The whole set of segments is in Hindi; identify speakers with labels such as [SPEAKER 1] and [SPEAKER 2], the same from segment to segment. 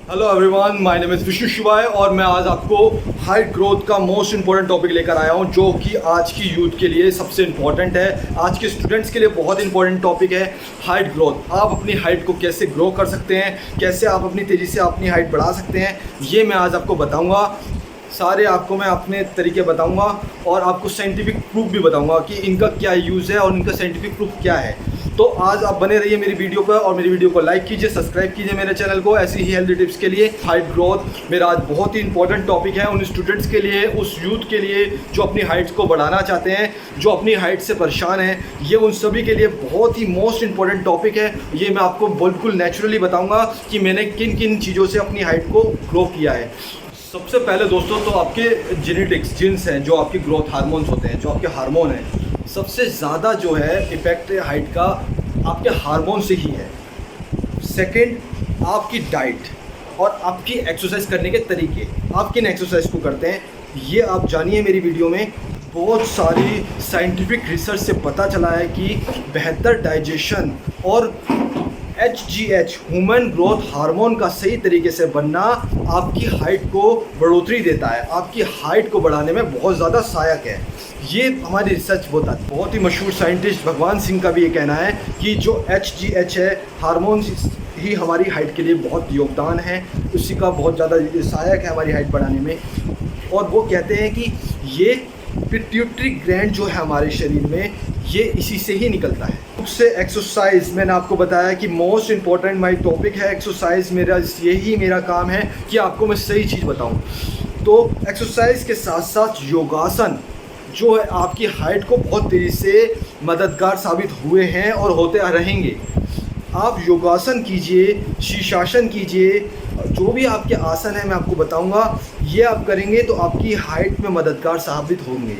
[SPEAKER 1] Hello everyone, my name is Vishnu शिवाय और मैं आज आपको हाइट ग्रोथ का मोस्ट इंपॉर्टेंट टॉपिक लेकर आया हूं, जो कि आज की यूथ के लिए सबसे इंपॉर्टेंट है। आज के स्टूडेंट्स के लिए बहुत इंपॉर्टेंट टॉपिक है हाइट ग्रोथ। आप अपनी हाइट को कैसे ग्रो कर सकते हैं, कैसे आप अपनी तेज़ी से अपनी हाइट बढ़ा सकते हैं, ये मैं आज आपको बताऊँगा। सारे आपको मैं अपने तरीके बताऊंगा और आपको साइंटिफिक प्रूफ भी बताऊंगा कि इनका क्या यूज़ है और इनका साइंटिफिक प्रूफ क्या है। तो आज आप बने रहिए मेरी वीडियो पर और मेरी वीडियो को लाइक कीजिए, सब्सक्राइब कीजिए मेरे चैनल को ऐसी ही हेल्दी टिप्स के लिए। हाइट ग्रोथ मेरा आज बहुत ही इंपॉर्टेंट टॉपिक है उन स्टूडेंट्स के लिए, उस यूथ के लिए जो अपनी हाइट्स को बढ़ाना चाहते हैं, जो अपनी हाइट से परेशान हैं। ये उन सभी के लिए बहुत ही मोस्ट इंपॉर्टेंट टॉपिक है। ये मैं आपको बिल्कुल नेचुरली बताऊँगा कि मैंने किन किन चीज़ों से अपनी हाइट को ग्रो किया है। सबसे पहले दोस्तों तो आपके जेनेटिक्स, जीन्स हैं, जो आपके ग्रोथ हार्मोन्स होते हैं, जो आपके हार्मोन हैं, सबसे ज़्यादा जो है इफ़ेक्ट हाइट का आपके हार्मोन से ही है। सेकंड, आपकी डाइट और आपकी एक्सरसाइज करने के तरीके। आप किन एक्सरसाइज को करते हैं ये आप जानिए मेरी वीडियो में। बहुत सारी साइंटिफिक रिसर्च से पता चला है कि बेहतर डाइजेशन और HGH ह्यूमन ग्रोथ हार्मोन का सही तरीके से बनना आपकी हाइट को बढ़ोतरी देता है, आपकी हाइट को बढ़ाने में बहुत ज़्यादा सहायक है। ये हमारी रिसर्च बताती है। बहुत ही मशहूर साइंटिस्ट भगवान सिंह का भी ये कहना है कि जो HGH है हार्मोन ही हमारी हाइट के लिए बहुत योगदान है, उसी का बहुत ज़्यादा सहायक है हमारी हाइट बढ़ाने में। और वो कहते हैं कि ये पिट्यूटरी ग्लैंड जो है हमारे शरीर में, ये इसी से ही निकलता है। उससे एक्सरसाइज, मैंने आपको बताया कि मोस्ट इम्पॉर्टेंट माई टॉपिक है एक्सरसाइज। यही मेरा काम है कि आपको मैं सही चीज़ बताऊं। तो एक्सरसाइज के साथ साथ योगासन जो है आपकी हाइट को बहुत तेज़ी से मददगार साबित हुए हैं और होते रहेंगे। आप योगासन कीजिए, शीर्षासन कीजिए, जो भी आपके आसन है मैं आपको बताऊंगा, ये आप करेंगे तो आपकी हाइट में मददगार साबित होंगे।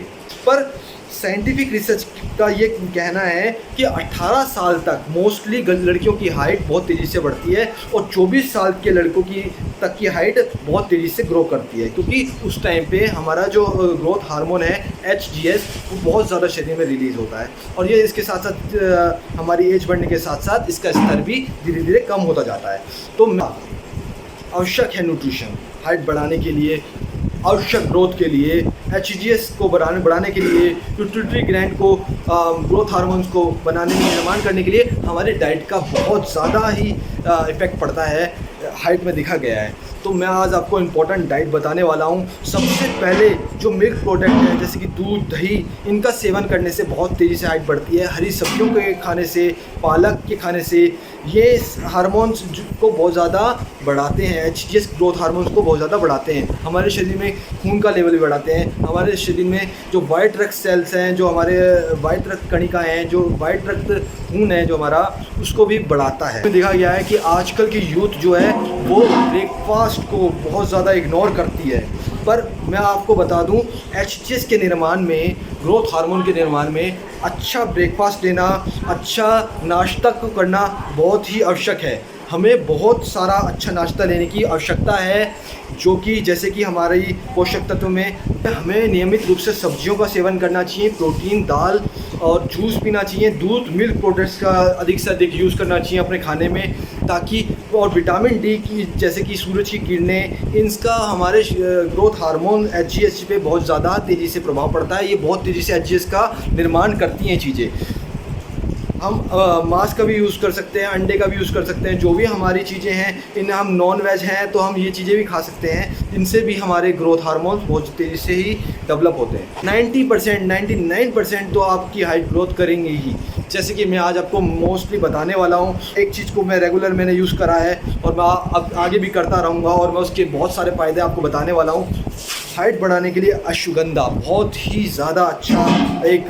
[SPEAKER 1] पर साइंटिफिक रिसर्च का ये कहना है कि 18 साल तक मोस्टली लड़कियों की हाइट बहुत तेज़ी से बढ़ती है और 24 साल के लड़कों की तक की हाइट बहुत तेज़ी से ग्रो करती है, क्योंकि उस टाइम पे हमारा जो ग्रोथ हार्मोन है HGH वो बहुत ज़्यादा शरीर में रिलीज़ होता है। और ये इसके साथ साथ हमारी एज बढ़ने के साथ साथ इसका स्तर भी धीरे धीरे कम होता जाता है। तो आवश्यक है न्यूट्रिशन हाइट बढ़ाने के लिए, आवश्यक ग्रोथ के लिए, HGH को बढ़ाने के लिए, पिट्यूटरी ग्लैंड को ग्रोथ हार्मोन्स को बनाने में निर्माण करने के लिए हमारे डाइट का बहुत ज़्यादा ही इफ़ेक्ट पड़ता है, हाइट में देखा गया है। तो मैं आज आपको इम्पोर्टेंट डाइट बताने वाला हूँ। सबसे पहले जो मिल्क प्रोडक्ट हैं जैसे कि दूध, दही, इनका सेवन करने से बहुत तेज़ी से हाइट बढ़ती है। हरी सब्जियों के खाने से, पालक के खाने से ये हार्मोन्स को बहुत ज़्यादा बढ़ाते हैं, HGH ग्रोथ हार्मोन्स को बहुत ज़्यादा बढ़ाते हैं। हमारे शरीर में खून का लेवल भी बढ़ाते हैं। हमारे शरीर में जो वाइट रक्त सेल्स हैं, जो हमारे वाइट रक्त कणिका हैं, जो वाइट रक्त खून है जो हमारा, उसको भी बढ़ाता है। देखा गया है कि आजकल की यूथ जो है वो ब्रेकफास्ट को बहुत ज़्यादा इग्नोर करती है। पर मैं आपको बता दूं, HGH के निर्माण में, ग्रोथ हार्मोन के निर्माण में अच्छा ब्रेकफास्ट लेना, अच्छा नाश्ता को करना बहुत ही आवश्यक है। हमें बहुत सारा अच्छा नाश्ता लेने की आवश्यकता है, जो कि जैसे कि हमारी पोषक तत्व में हमें नियमित रूप से सब्जियों का सेवन करना चाहिए, प्रोटीन, दाल और जूस पीना चाहिए, दूध, मिल्क प्रोडक्ट्स का अधिक से अधिक यूज़ करना चाहिए अपने खाने में, ताकि और विटामिन डी की, जैसे कि सूरज की किरणें, इनका हमारे ग्रोथ हार्मोन HGH पे बहुत ज़्यादा तेज़ी से प्रभाव पड़ता है। ये बहुत तेज़ी से HGH का निर्माण करती हैं चीज़ें। हम मांस का भी यूज़ कर सकते हैं, अंडे का भी यूज़ कर सकते हैं, जो भी हमारी चीज़ें हैं, इन हम नॉन वेज हैं तो हम ये चीज़ें भी खा सकते हैं। इनसे भी हमारे ग्रोथ हार्मोन्स बहुत तेज़ी से ही डेवलप होते हैं। 90%, 99% तो आपकी हाइट ग्रोथ करेंगे ही। जैसे कि मैं आज आपको मोस्टली बताने वाला हूँ, एक चीज़ को मैंने यूज़ करा है और मैं अब आगे भी करता रहूँगा और मैं उसके बहुत सारे फ़ायदे आपको बताने वाला हूँ। हाइट बढ़ाने के लिए अश्वगंधा बहुत ही ज़्यादा अच्छा, एक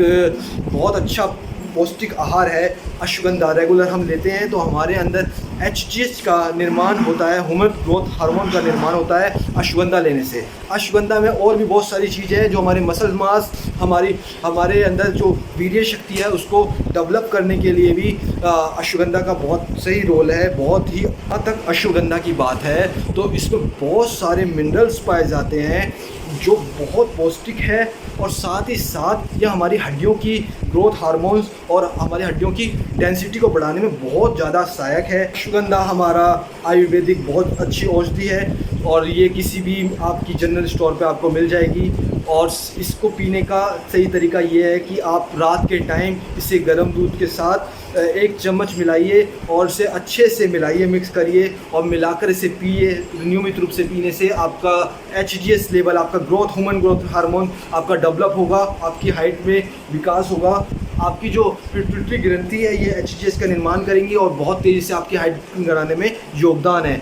[SPEAKER 1] बहुत अच्छा पौष्टिक आहार है। अश्वगंधा रेगुलर हम लेते हैं तो हमारे अंदर HGH का निर्माण होता है, ह्यूमन ग्रोथ हार्मोन का निर्माण होता है अश्वगंधा लेने से। अश्वगंधा में और भी बहुत सारी चीज़ें हैं जो हमारे मसल मास, हमारे अंदर जो वीर्य शक्ति है उसको डेवलप करने के लिए भी अश्वगंधा का बहुत सही रोल है। बहुत ही तक अश्वगंधा की बात है तो इसमें बहुत सारे मिनरल्स पाए जाते हैं जो बहुत पौष्टिक है और साथ ही साथ यह हमारी हड्डियों की ग्रोथ हार्मोन्स और हमारी हड्डियों की डेंसिटी को बढ़ाने में बहुत ज़्यादा सहायक है। अश्वगंधा हमारा आयुर्वेदिक बहुत अच्छी औषधि है और ये किसी भी आपकी जनरल स्टोर पे आपको मिल जाएगी। और इसको पीने का सही तरीका ये है कि आप रात के टाइम इसे गर्म दूध के साथ 1 चम्मच मिलाइए और इसे अच्छे से मिलाइए, मिक्स करिए और मिलाकर इसे पिए। नियमित रूप से पीने से आपका HGH लेवल, आपका ग्रोथ ह्यूमन ग्रोथ हार्मोन आपका डेवलप होगा, आपकी हाइट में विकास होगा। आपकी जो पिट्यूटरी ग्रंथि है ये HGH का निर्माण करेंगी और बहुत तेज़ी से आपकी हाइट बढ़ाने में योगदान है।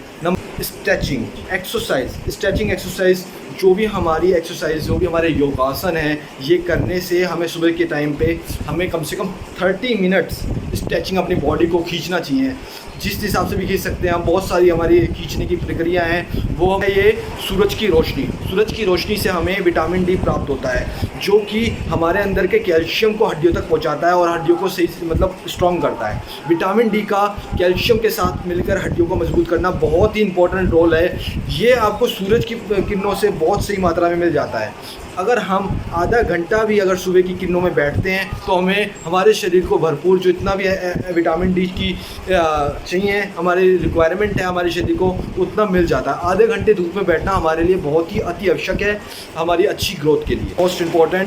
[SPEAKER 1] स्ट्रेचिंग एक्सरसाइज, जो भी हमारी एक्सरसाइज, जो भी हमारे योगासन हैं, ये करने से हमें सुबह के टाइम पे हमें कम से कम 30 मिनट्स स्ट्रेचिंग अपनी बॉडी को खींचना चाहिए। जिस हिसाब से भी खींच सकते हैं हम, बहुत सारी हमारी खींचने की प्रक्रिया हैं। वो है ये सूरज की रोशनी से हमें विटामिन डी प्राप्त होता है, जो कि हमारे अंदर के कैल्शियम को हड्डियों तक पहुंचाता है और हड्डियों को सही मतलब स्ट्रॉन्ग करता है। विटामिन डी का कैल्शियम के साथ मिलकर हड्डियों को मजबूत करना बहुत ही इंपॉर्टेंट रोल है। ये आपको सूरज की किरणों से बहुत सही मात्रा में मिल जाता है। अगर हम आधा घंटा भी अगर सुबह की किरणों में बैठते हैं तो हमें हमारे शरीर को भरपूर जो इतना भी विटामिन डी की चाहिए, हमारी रिक्वायरमेंट है हमारे शरीर को, उतना मिल जाता है। आधे घंटे धूप में बैठना हमारे लिए बहुत ही अति आवश्यक है हमारी अच्छी ग्रोथ के लिए।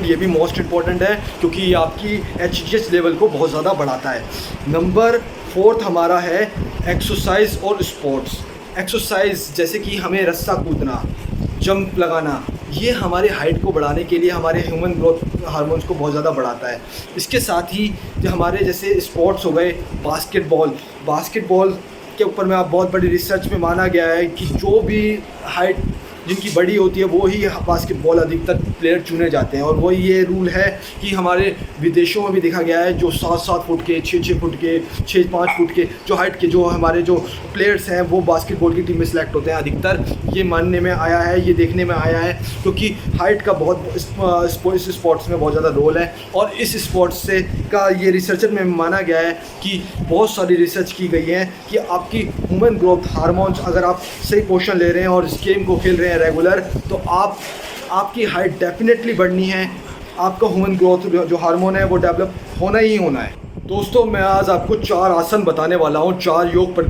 [SPEAKER 1] ये भी मोस्ट इम्पॉर्टेंट है क्योंकि ये आपकी HGH लेवल को बहुत ज़्यादा बढ़ाता है। नंबर 4 हमारा है एक्सरसाइज और स्पोर्ट्स। एक्सरसाइज जैसे कि हमें रस्सा कूदना, जंप लगाना, ये हमारे हाइट को बढ़ाने के लिए हमारे ह्यूमन ग्रोथ हार्मोन्स को बहुत ज़्यादा बढ़ाता है। इसके साथ ही जो हमारे जैसे स्पोर्ट्स हो गए, बास्केटबॉल के ऊपर में आप बहुत बड़ी रिसर्च में माना गया है कि जो भी हाइट जिनकी बड़ी होती है वो ही बास्केटबॉल अधिकतर प्लेयर चुने जाते हैं। और वही ये रूल है कि हमारे विदेशों में भी देखा गया है, जो 7-7 फुट के, 6-6 फुट के, 6-5 फुट के जो हाइट के जो हमारे जो प्लेयर्स हैं वो बास्केटबॉल की टीम में सेलेक्ट होते हैं अधिकतर। ये मानने में आया है, ये देखने में आया है, क्योंकि हाइट का बहुत इस स्पोर्ट्स में बहुत ज़्यादा रोल है। और इस स्पोर्ट्स से का ये रिसर्चर में माना गया है कि बहुत सारी रिसर्च की गई है कि आपकी ह्यूमन ग्रोथ हार्मोन्स, अगर आप सही पोषण ले रहे हैं और इस गेम को खेल रहे हैं रेगुलर, तो आपकी हाइट डेफिनेटली बढ़नी है। आपका ह्यूमन ग्रोथ जो हार्मोन है वो डेवलप होना ही होना है। दोस्तों, मैं आज आपको 4 आसन बताने वाला हूँ। 4 योग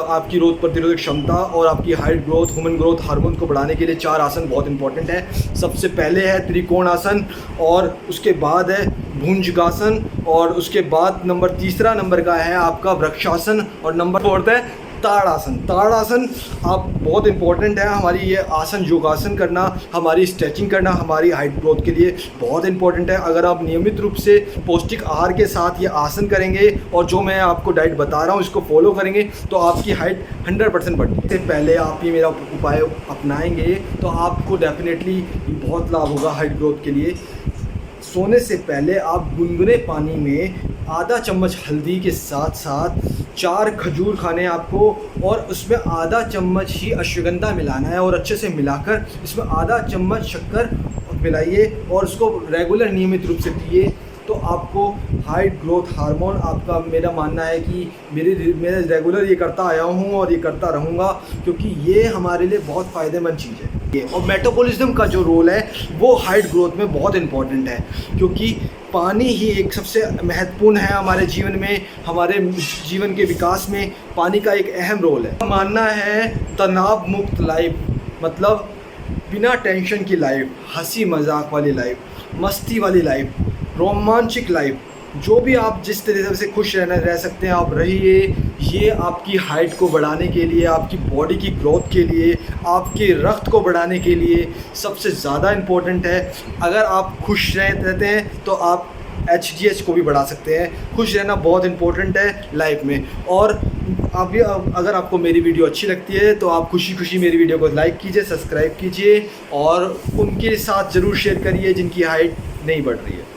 [SPEAKER 1] आपकी रोग प्रतिरोधक क्षमता और आपकी height growth, human growth hormone को बढ़ाने के लिए 4 आसन बहुत इंपॉर्टेंट है। सबसे पहले है त्रिकोण आसन, और उसके बाद है भुजंगासन, और उसके बाद तीसरा नंबर का है आपका वृक्षासन, और नंबर 4 है ताड़ासन। आप बहुत इंपॉर्टेंट है हमारी ये आसन, योगासन करना, हमारी स्ट्रेचिंग करना हमारी हाइट ग्रोथ के लिए बहुत इंपॉर्टेंट है। अगर आप नियमित रूप से पौष्टिक आहार के साथ ये आसन करेंगे और जो मैं आपको डाइट बता रहा हूँ इसको फॉलो करेंगे तो आपकी हाइट 100% बढ़ेगी। इससे पहले आप ये मेरा उपाय अपनाएंगे तो आपको डेफिनेटली बहुत लाभ होगा हाइट ग्रोथ के लिए। सोने से पहले आप गुनगुने पानी में आधा चम्मच हल्दी के साथ साथ 4 खजूर खाने आपको, और उसमें आधा चम्मच ही अश्वगंधा मिलाना है, और अच्छे से मिलाकर इसमें आधा चम्मच शक्कर मिलाइए और उसको रेगुलर नियमित रूप से पिए। तो आपको हाइट ग्रोथ हार्मोन आपका, मेरा मानना है कि मैं रेगुलर ये करता आया हूँ और ये करता रहूँगा, क्योंकि ये हमारे लिए बहुत फ़ायदेमंद चीज़ है। और मेटाबॉलिज्म का जो रोल है वो हाइट ग्रोथ में बहुत इंपॉर्टेंट है, क्योंकि पानी ही एक सबसे महत्वपूर्ण है हमारे जीवन में, हमारे जीवन के विकास में पानी का एक अहम रोल है। मानना है तनाव मुक्त लाइफ, मतलब बिना टेंशन की लाइफ, हंसी मजाक वाली लाइफ, मस्ती वाली लाइफ, रोमांचिक लाइफ, जो भी आप जिस तरीके से खुश रह सकते हैं आप रहिए। ये आपकी हाइट को बढ़ाने के लिए, आपकी बॉडी की ग्रोथ के लिए, आपके रक्त को बढ़ाने के लिए सबसे ज़्यादा इम्पोर्टेंट है। अगर आप खुश रहते हैं तो आप HGH को भी बढ़ा सकते हैं। खुश रहना बहुत इम्पोर्टेंट है लाइफ में। और अगर आपको मेरी वीडियो अच्छी लगती है तो आप खुशी खुशी मेरी वीडियो को लाइक कीजिए, सब्सक्राइब कीजिए और उनके साथ ज़रूर शेयर करिए जिनकी हाइट नहीं बढ़ रही है।